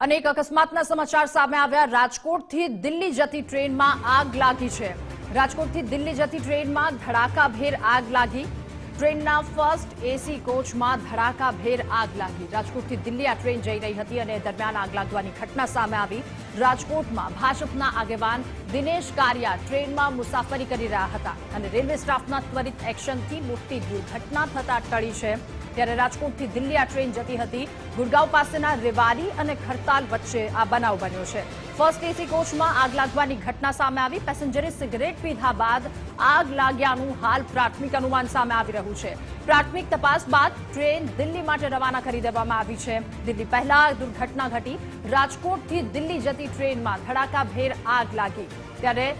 અનેક અકસ્માતના સમાચાર સામે આવ્યા। રાજકોટથી દિલ્હી જતી ટ્રેનમાં આગ લાગી છે। રાજકોટથી દિલ્હી જતી ટ્રેનમાં ધડાકાભેર આગ લાગી। ટ્રેનના ફર્સ્ટ એસી કોચમાં ધડાકાભેર આગ લાગી। રાજકોટથી દિલ્હી આ ટ્રેન જઈ રહી હતી અને દરમિયાન આગ લાગવાની ઘટના સામે આવી। રાજકોટમાં ભાજપના આગેવાન દિનેશ કારિયા ટ્રેનમાં મુસાફરી કરી રહ્યા હતા અને રેલવે સ્ટાફના ત્વરિત એક્શનથી મોટી દુર્ઘટના થતા ટળી છે। ત્યારે રાજકોટથી દિલ્હી આ ટ્રેન જતી હતી। ગુડગાંવ પાસેના રેવાડી અને ખરતાલ વચ્ચે આ બનાવ બન્યો છે। ફર્સ્ટ એસી કોચમાં આગ લાગવાની ઘટના સામે આવી। પેસેન્જરે સિગરેટ પીધા બાદ આગ લાગ્યાનું હાલ પ્રાથમિક અનુમાન સામે આવી રહ્યું છે। પ્રાથમિક તપાસ બાદ ટ્રેન દિલ્હી માટે રવાના કરી દેવામાં આવી છે। દિલ્હી પહેલા દુર્ઘટના ઘટી। રાજકોટથી દિલ્હી જતી ટ્રેનમાં ધડાકાભેર આગ લાગી। ત્યારે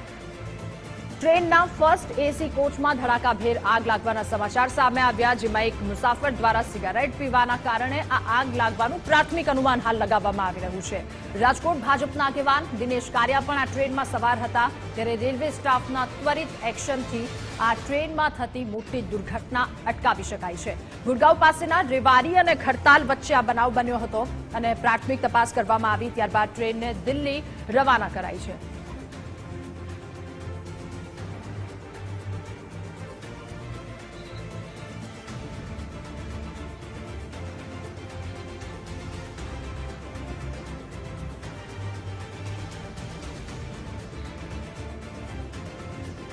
ટ્રેનના ફર્સ્ટ એસી કોચમાં ધડાકાભેર આગ લાગવાના સમાચાર સામે આવ્યા, જેમાં એક મુસાફર દ્વારા સિગારેટ પીવાના કારણે આ આગ લાગવાનું પ્રાથમિક અનુમાન હાલ લગાવવામાં આવી રહ્યું છે। રાજકોટ ભાજપના આગેવાન દિનેશ કારિયા પણ આ ટ્રેનમાં સવાર હતા। ત્યારે રેલવે સ્ટાફના ત્વરિત એક્શનથી આ ટ્રેનમાં થતી મોટી દુર્ઘટના અટકાવી શકાઈ છે। ગુડગાંવ પાસેના રેવાડી અને ખરતાલ વચ્ચે આ બનાવ બન્યો હતો અને પ્રાથમિક તપાસ કરવામાં આવી। ત્યારબાદ ટ્રેનને દિલ્હી રવાના કરાઈ છે।